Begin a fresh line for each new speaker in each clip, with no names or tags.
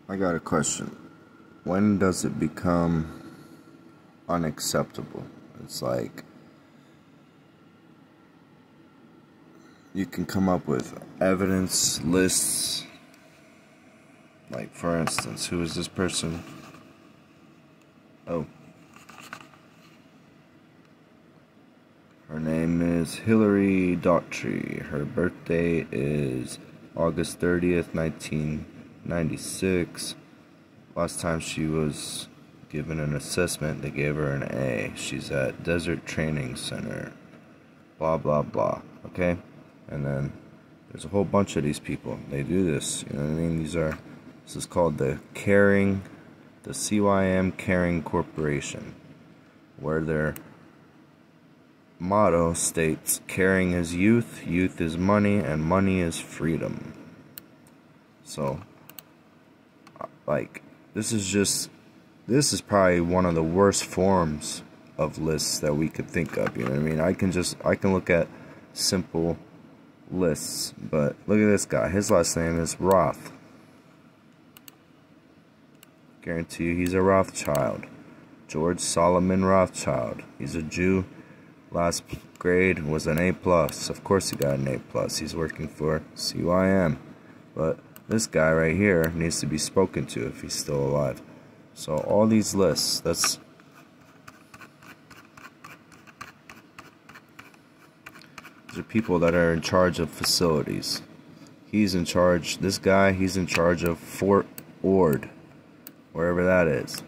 I got a question. When does it become unacceptable? It's like you can come up with evidence lists. Like, for instance, who is this person? Oh. Her name is Hillary Daughtry. Her birthday is August 30th, 1996. Last time she was given an assessment, they gave her an A. She's at Desert Training Center. Blah, blah, blah. Okay? And then there's a whole bunch of these people. They do this. You know what I mean? This is called the CYM Caring Corporation, where their motto states, caring is youth, youth is money, and money is freedom. So, like, this is probably one of the worst forms of lists that we could think of, you know what I mean? I can look at simple lists, but look at this guy. His last name is Roth. Guarantee you he's a Rothschild. George Solomon Rothschild. He's a Jew. Last grade was an A+. Of course he got an A+. He's working for CYM. But this guy right here needs to be spoken to if he's still alive. So all these lists, these are people that are in charge of facilities. He's in charge, this guy, he's in charge of Fort Ord, wherever that is.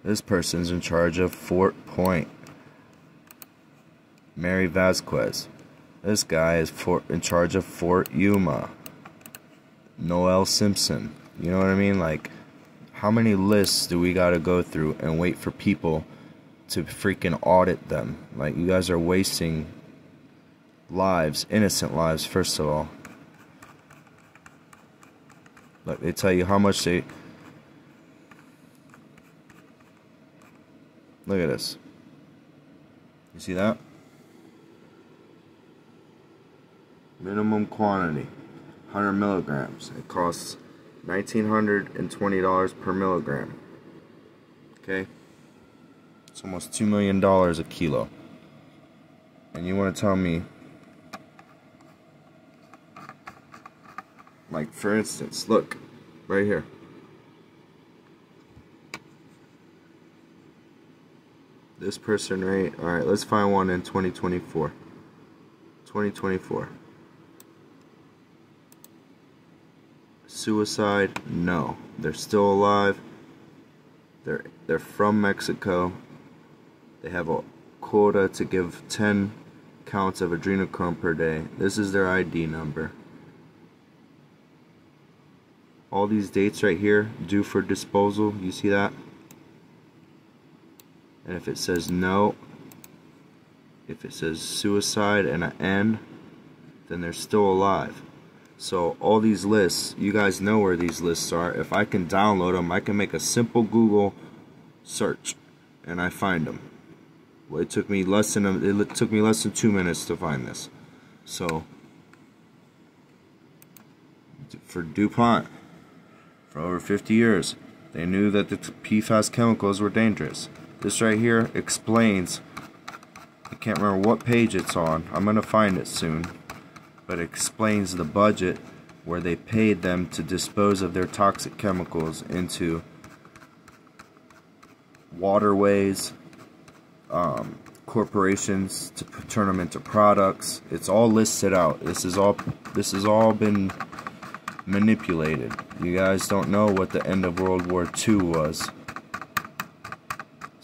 This person's in charge of Fort Point. Mary Vasquez. This guy is in charge of Fort Yuma. Noel Simpson. You know what I mean? Like, how many lists do we gotta go through and wait for people to freaking audit them? Like, you guys are wasting lives, innocent lives, first of all. Like, they tell you how much they... Look at this. You see that? Minimum quantity, 100 milligrams. It costs $1,920 per milligram. Okay? It's almost $2 million a kilo. And you want to tell me, like, for instance, look, right here. This person, right? Alright, let's find one in 2024. 2024. Suicide? No. They're still alive. They're from Mexico. They have a quota to give 10 counts of adrenochrome per day. This is their ID number. All these dates right here, due for disposal, you see that? And if it says no, if it says suicide and an N, then they're still alive. So all these lists, you guys know where these lists are. If I can download them, I can make a simple Google search and I find them. Well, it took me less than 2 minutes to find this. So for DuPont, for over 50 years, they knew that the PFAS chemicals were dangerous. This right here explains, I can't remember what page it's on, I'm going to find it soon, but it explains the budget where they paid them to dispose of their toxic chemicals into waterways, corporations, to turn them into products. It's all listed out. This has all been manipulated. You guys don't know what the end of World War II was.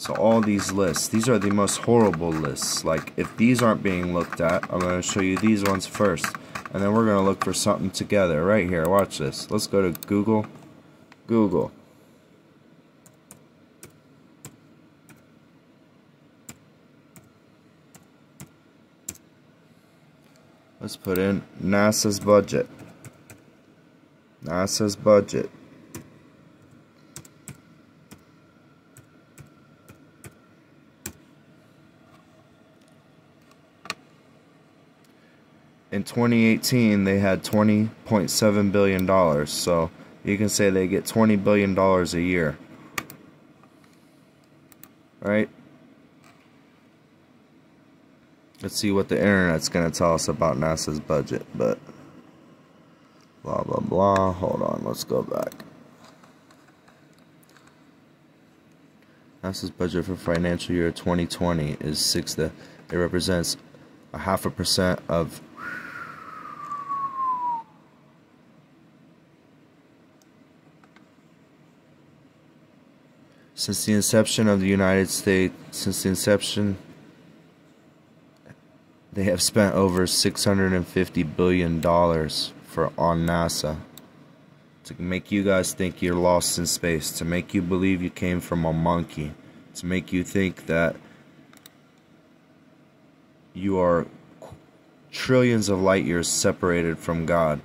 So all these lists, these are the most horrible lists. Like, if these aren't being looked at, I'm going to show you these ones first. And then we're going to look for something together right here. Watch this. Let's go to Google. Google. Let's put in NASA's budget. NASA's budget. In 2018, they had $20.7 billion. So You can say they get $20 billion a year. Right? Let's see what the internet's going to tell us about NASA's budget, but blah, blah, blah. Hold on, let's go back. NASA's budget for financial year 2020 is it represents 0.5% of since the inception of the United States, they have spent over $650 billion on NASA to make you guys think you're lost in space, to make you believe you came from a monkey, to make you think that you are trillions of light years separated from God.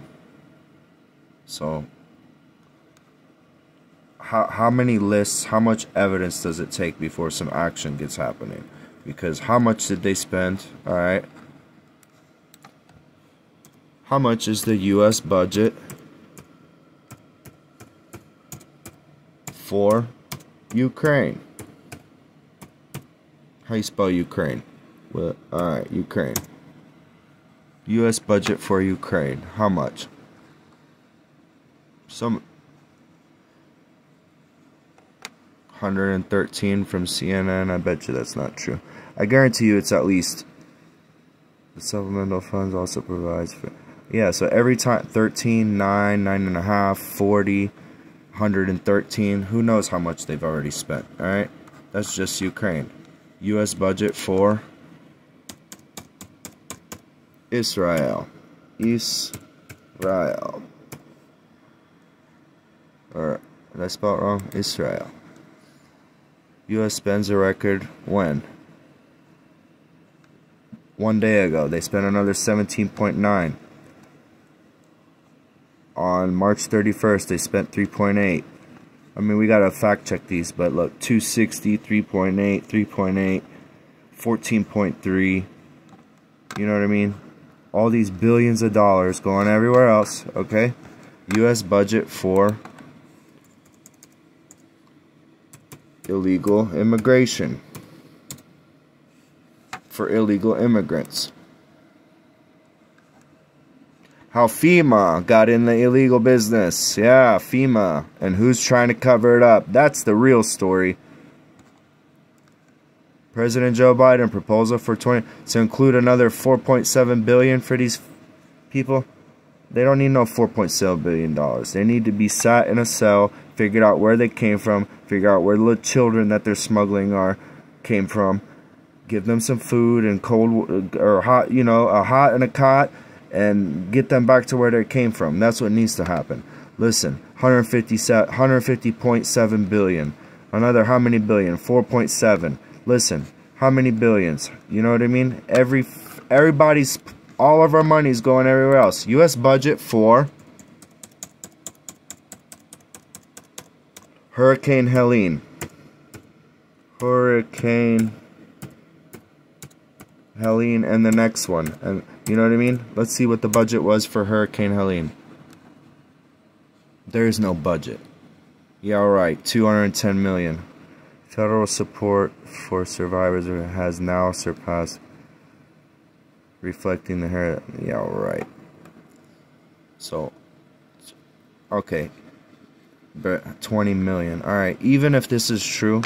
So how many lists, how much evidence does it take before some action gets happening? Because how much did they spend? Alright. How much is the US budget for Ukraine? How you spell Ukraine? Well, alright, Ukraine. US budget for Ukraine. How much? Some 113 from CNN. I bet you that's not true. I guarantee you it's at least. The supplemental funds also provides for, yeah, so every time 13, 9, 9.5, 40, 113. Who knows how much they've already spent? Alright? That's just Ukraine. US budget for Israel. Israel. Or did I spell it wrong? Israel. US spends a record when? 1 day ago. They spent another 17.9. On March 31st, they spent 3.8. I mean, we gotta fact check these, but look, 260, 3.8, 3.8, 14.3. You know what I mean? All these billions of dollars going everywhere else, okay? US budget for illegal immigration, for illegal immigrants. How FEMA got in the illegal business. Yeah, FEMA. And who's trying to cover it up? That's the real story. President Joe Biden proposal for to include another 4.7 billion for these people. They don't need no 4.7 billion dollars. They need to be sat in a cell, figured out where they came from, figure out where the little children that they're smuggling came from, give them some food and cold or hot, you know, a hot and a cot, and get them back to where they came from. That's what needs to happen. Listen, 150.7 billion. Another how many billion? 4.7. Listen, how many billions? You know what I mean? Everybody's, all of our money's going everywhere else. US budget for Hurricane Helene. Hurricane Helene and the next one. And you know what I mean? Let's see what the budget was for Hurricane Helene. There is no budget. Yeah, alright. 210 million. Federal support for survivors has now surpassed, reflecting the hair. Yeah, alright. So, okay. But 20 million. Alright, even if this is true,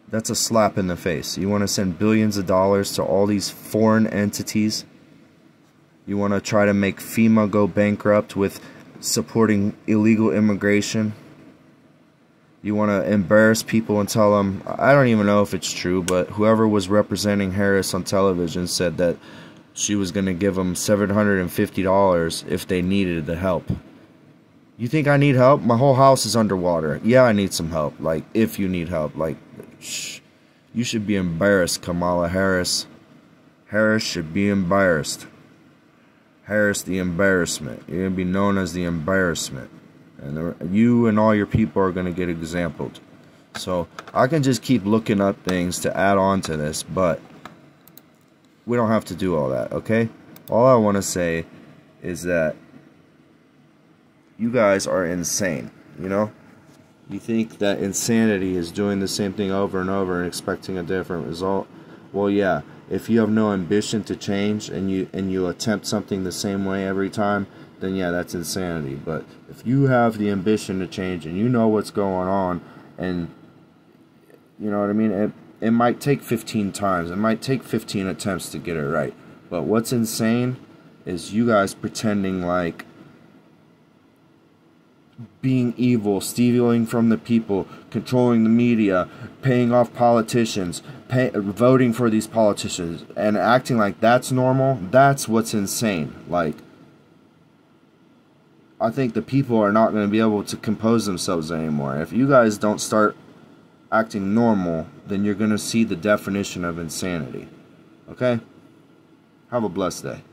that's a slap in the face. You want to send billions of dollars to all these foreign entities? You want to try to make FEMA go bankrupt with supporting illegal immigration? You want to embarrass people and tell them, I don't even know if it's true, but whoever was representing Harris on television said that she was going to give them $750 if they needed the help. You think I need help? My whole house is underwater. Yeah, I need some help. Like, if you need help. Like, you should be embarrassed, Kamala Harris. Harris should be embarrassed. Harris the embarrassment. You're going to be known as the embarrassment. And you and all your people are going to get exampled. So, I can just keep looking up things to add on to this, but we don't have to do all that, okay? All I want to say is that you guys are insane, you know? You think that insanity is doing the same thing over and over and expecting a different result? Well, yeah, if you have no ambition to change and you attempt something the same way every time, then yeah, that's insanity. But if you have the ambition to change and you know what's going on, and you know what I mean, it might take 15 times, it might take 15 attempts to get it right. But what's insane is you guys pretending like being evil, stealing from the people, controlling the media, paying off politicians, voting for these politicians, and acting like that's normal. That's what's insane. Like, I think the people are not going to be able to compose themselves anymore. If you guys don't start acting normal, then you're going to see the definition of insanity. Okay? Have a blessed day.